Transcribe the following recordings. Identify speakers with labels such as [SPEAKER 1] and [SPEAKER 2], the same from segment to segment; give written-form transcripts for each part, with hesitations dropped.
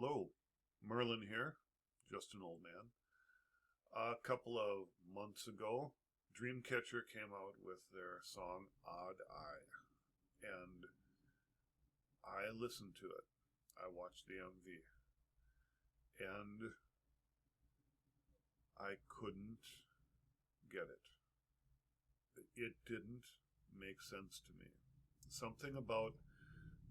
[SPEAKER 1] Hello, Merlin here, just an old man. A couple of months ago, Dreamcatcher came out with their song Odd Eye, and I listened to it. I watched the MV, and I couldn't get it. It didn't make sense to me. Something about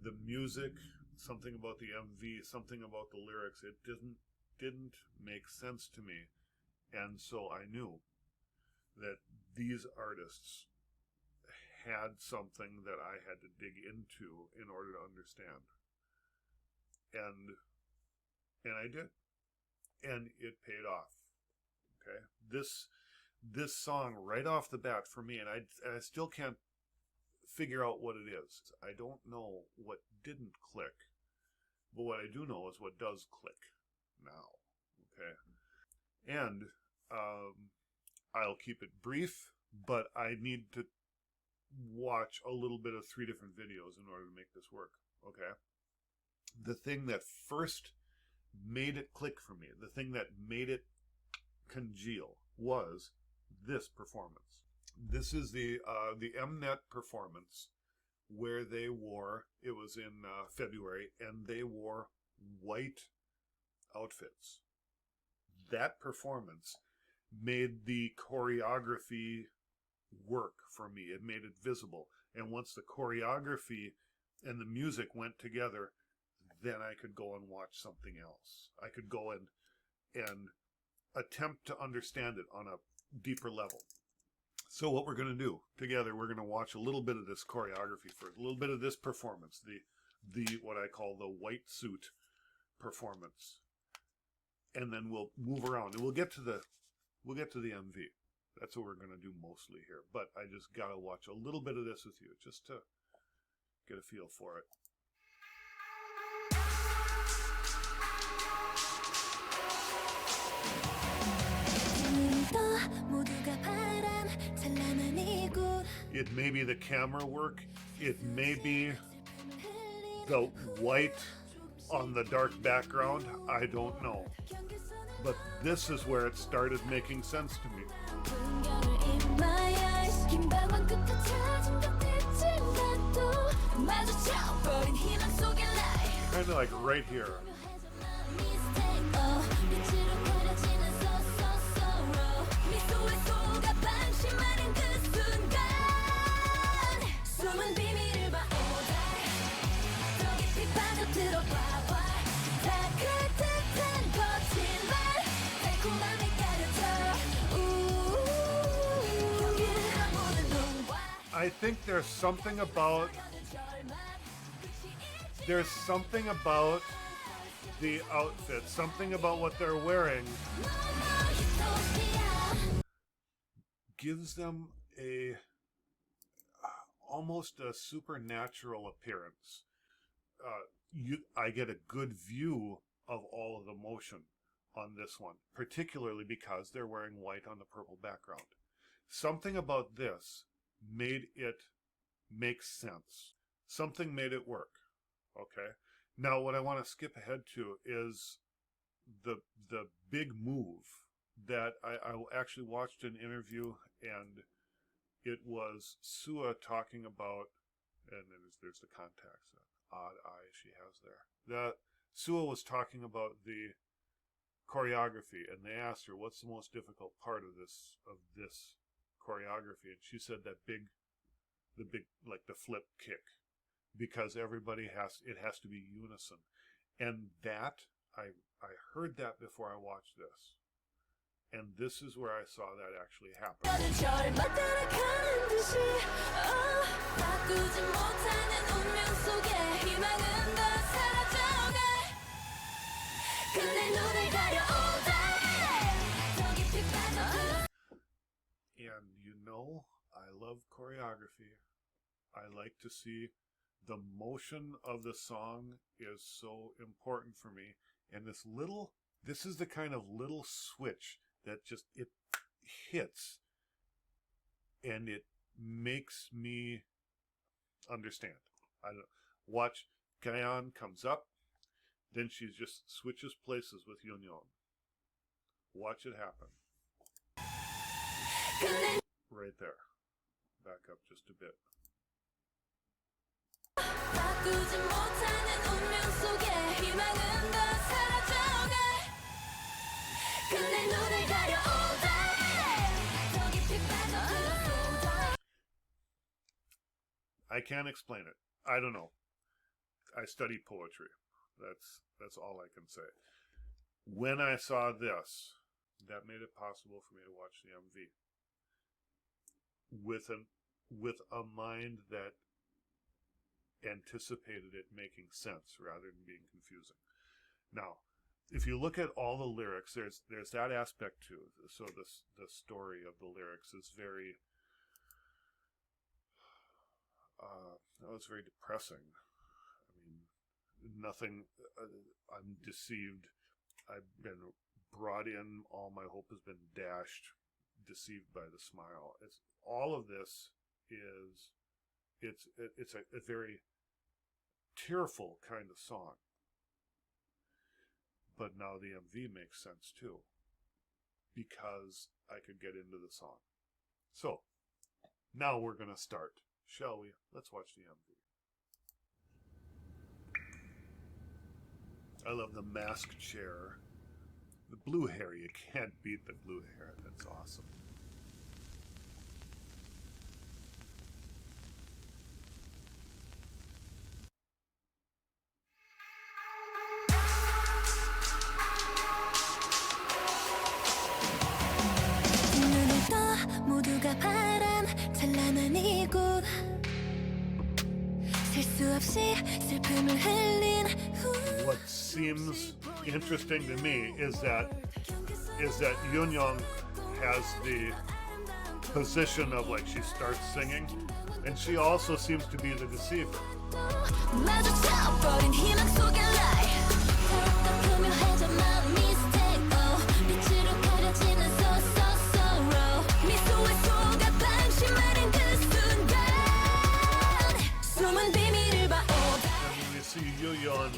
[SPEAKER 1] the music, something about the MV, something about the lyrics, it didn't make sense to me. And so I knew that these artists had something that I had to dig into in order to understand. And I did. And it paid off. Okay? This song right off the bat for me, and I still can't figure out what it is. I don't know what didn't click, but what I do know is what does click now. Okay? And I'll keep it brief, but I need to watch a little bit of 3 different videos in order to make this work. Okay? The thing that first made it click for me, the thing that made it congeal, was this performance. This is the Mnet performance where they wore, it was in February, and they wore white outfits. That performance made the choreography work for me. It made it visible. And once the choreography and the music went together, then I could go and watch something else. I could go and attempt to understand it on a deeper level. So what we're going to do together, we're going to watch a little bit of this choreography first, a little bit of this performance, the what I call the white suit performance, and then we'll move around and we'll get to the MV. That's what we're going to do mostly here. But I just got to watch a little bit of this with you just to get a feel for it. It may be the camera work, it may be the white on the dark background, I don't know. But this is where it started making sense to me. Kind of like right here. I think there's something about the outfit, something about what they're wearing gives them a almost a supernatural appearance. I get a good view of all of the motion on this one, particularly because they're wearing white on the purple background. Something about this made it make sense. Something made it work. Okay? Now what I want to skip ahead to is the big move that I actually watched an interview, and it was sooo talking about, and there's the contacts, odd eye she has there. sooo was talking about the choreography, and they asked her, what's the most difficult part of this choreography? And she said the big like the flip kick, because everybody it has to be unison. And that I heard that before I watched this, and this is where I saw that actually happen. And you know, I love choreography. I like to see the motion of the song is so important for me. And this is the kind of little switch that just, it hits and it makes me understand. I don't watch, Gayan comes up, Then she just switches places with Yunyeon. Watch it happen. Right there. Back up just a bit. I can't explain it. I don't know. I study poetry. That's all I can say. When I saw this, that made it possible for me to watch the MV with a mind that anticipated it making sense rather than being confusing. Now, if you look at all the lyrics, there's that aspect too. So the story of the lyrics is very that was very depressing. I mean, nothing. I'm deceived. I've been brought in. All my hope has been dashed. Deceived by the smile. It's all of this is. It's a very tearful kind of song. But now the MV makes sense too, because I could get into the song. So now we're gonna start. Shall we? Let's watch the MV. I love the mask chair. The blue hair, you can't beat the blue hair. That's awesome.
[SPEAKER 2] 모두가 바람 찬란한 이곳 셀 수 없이 슬픔을 흘린
[SPEAKER 1] What seems interesting to me is that Yunyeon has the position of, like, she starts singing, and she also seems to be the deceiver.
[SPEAKER 2] 마주쳐버린 희망 속의 lie 더욱더 교묘해져 마음 mistake 빛으로 가려지는 sorrow 미소에 속아 방심하는 그 순간 숨은 비밀을 봐
[SPEAKER 1] And when you see Yunyeon,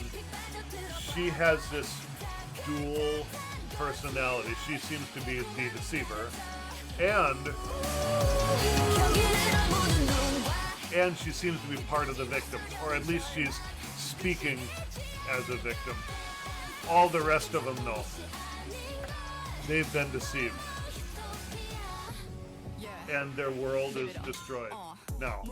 [SPEAKER 1] she has this dual personality. She seems to be the deceiver, and she seems to be part of the victims, or at least she's speaking as a victim. All the rest of them know. They've been deceived. And their world is destroyed. Now,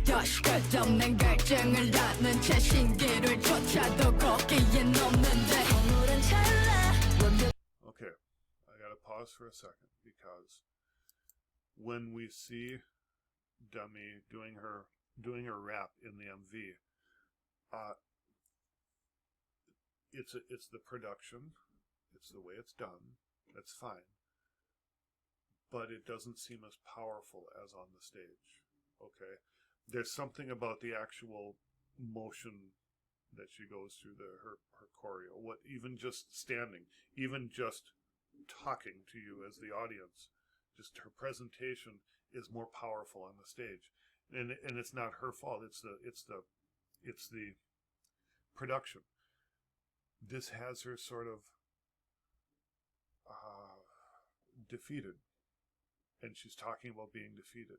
[SPEAKER 2] 다시 끝없는 갈증을 낳는 채 신기를 쫓아도 걷기에 넘는데 오늘은 찰나
[SPEAKER 1] okay, I gotta pause for a second, because when we see Dummy doing her rap in the MV, it's the production, it's the way it's done, that's fine, but it doesn't seem as powerful as on the stage. Okay, there's something about the actual motion that she goes through, her choreo, what, even just standing, even just talking to you as the audience, just her presentation is more powerful on the stage, and it's not her fault. It's the production. This has her sort of defeated, and she's talking about being defeated,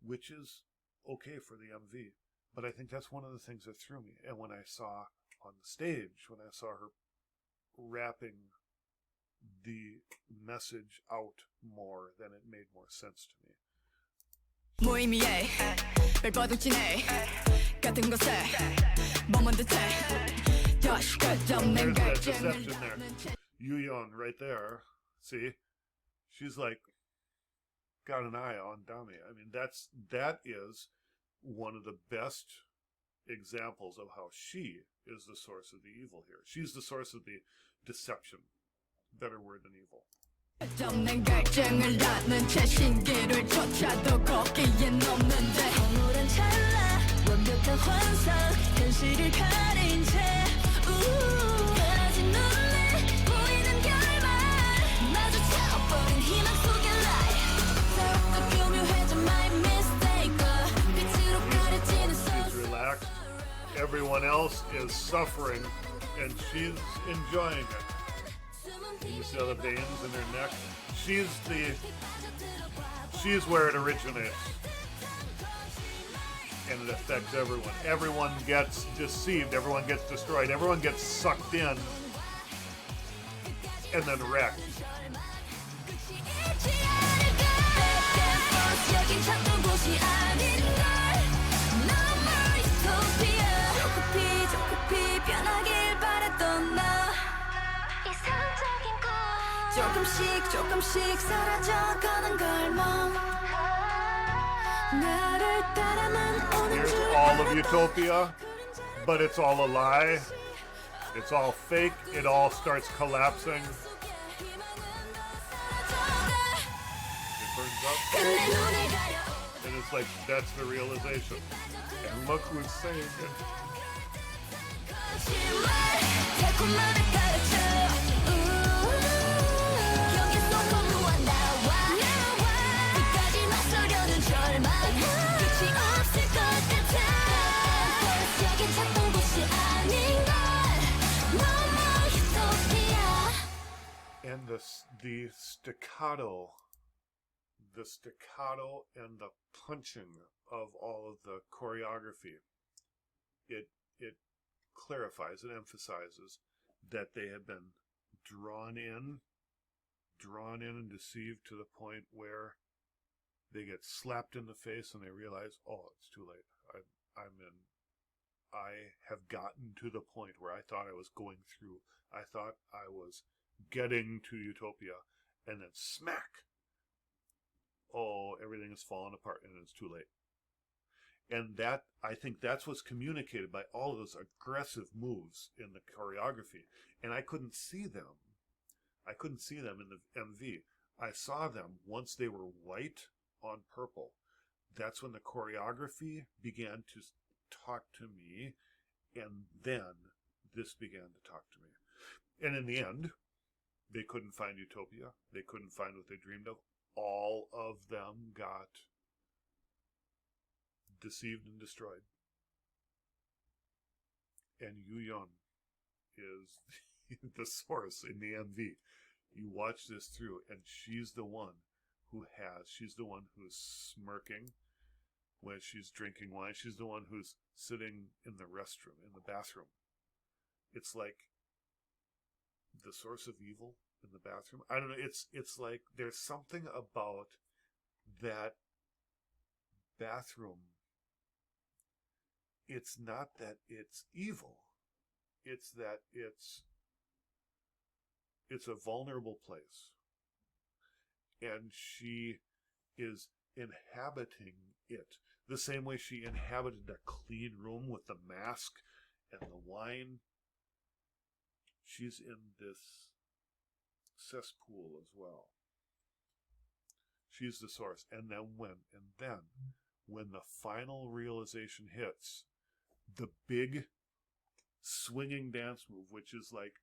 [SPEAKER 1] which is okay for the MV, but I think that's one of the things that threw me. And when I saw on the stage, when I saw her rapping the message out more, then it made more sense to me.
[SPEAKER 2] 무의미해 벨버둥치네 같은 곳에 머문 듯해 다시 끝없는
[SPEAKER 1] There's that
[SPEAKER 2] 갈증을
[SPEAKER 1] deception there. Yunyeon right there, see, she's like got an eye on Dami. I mean, that is one of the best examples of how she is the source of the evil here. She's the source of the deception. Better word than evil.
[SPEAKER 2] 끝없는 갈증을 낳는 채 신기를 쫓아도 걷기에 넘는데 오늘은 찰나 완벽한 환상 현실을 가린 채 가라진 눈에 보이는 결말 마주쳐버린 희망 속의 lie 더욱더 교묘해져 my mistake
[SPEAKER 1] everyone else is suffering, and she's enjoying it. You see all the veins in her neck? She's where it originates. And it affects everyone. Everyone gets deceived, everyone gets destroyed, everyone gets sucked in, and then wrecked.
[SPEAKER 2] 조금씩 사라져가는 걸
[SPEAKER 1] Here's all of Utopia, but it's all a lie. It's all fake. It all starts collapsing. It burns up. And it's like, that's the realization. And look who's saying it. And the staccato and the punching of all of the choreography, it clarifies, it emphasizes that they have been drawn in and deceived to the point where they get slapped in the face and they realize, oh, it's too late. I have gotten to the point where I thought I was going through. I thought I was getting to Utopia, and then smack. Oh, everything is falling apart and it's too late. And that, I think that's what's communicated by all of those aggressive moves in the choreography. And I couldn't see them. I couldn't see them in the MV. I saw them once they were white on purple. That's when the choreography began to talk to me, and then this began to talk to me. And in the end, they couldn't find Utopia. They couldn't find what they dreamed of. All of them got deceived and destroyed. And Yu-Yeon is the source in the MV. You watch this through, and she's the one who's smirking when she's drinking wine. She's the one who's sitting in the restroom, in the bathroom. It's like the source of evil in the bathroom. I don't know. It's like there's something about that bathroom. It's not that it's evil. It's that it's a vulnerable place. And she is inhabiting it the same way she inhabited a clean room with the mask and the wine. She's in this cesspool as well. She's the source. And then when the final realization hits, the big swinging dance move, which is like,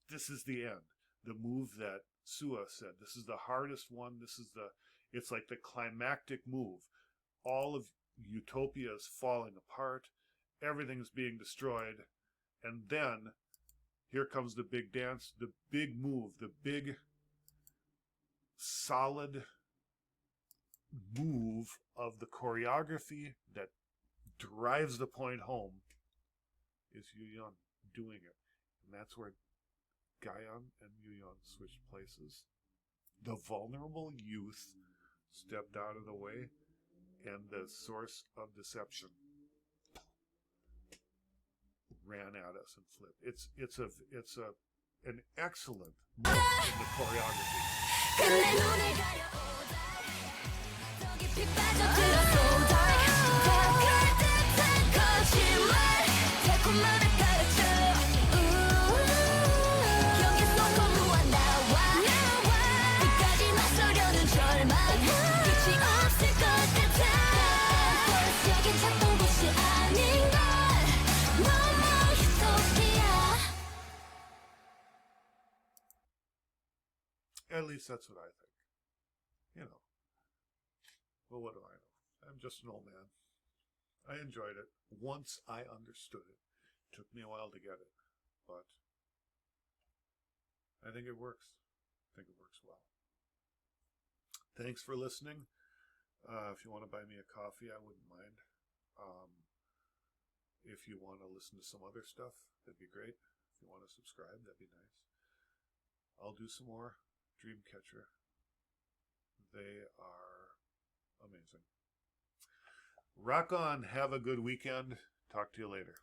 [SPEAKER 1] this is the end. The move that Sua said, this is the hardest one. It's like the climactic move. All of Utopia is falling apart. Everything's being destroyed. And then here comes the big dance, the big move, the big solid move of the choreography that drives the point home is Yu-Yeon doing it. And that's where Gaeon and Yu-Yeon switched places. The vulnerable youth stepped out of the way, and the source of deception ran at us and flipped. It's an excellent move in the choreography. At least that's what I think. You know. Well, what do I know? I'm just an old man. I enjoyed it. Once I understood it. Took me a while to get it, but I think it works. I think it works well. Thanks for listening. If you want to buy me a coffee, I wouldn't mind. If you want to listen to some other stuff, that'd be great. If you want to subscribe, that'd be nice. I'll do some more Dreamcatcher. They are amazing. Rock on. Have a good weekend. Talk to you later.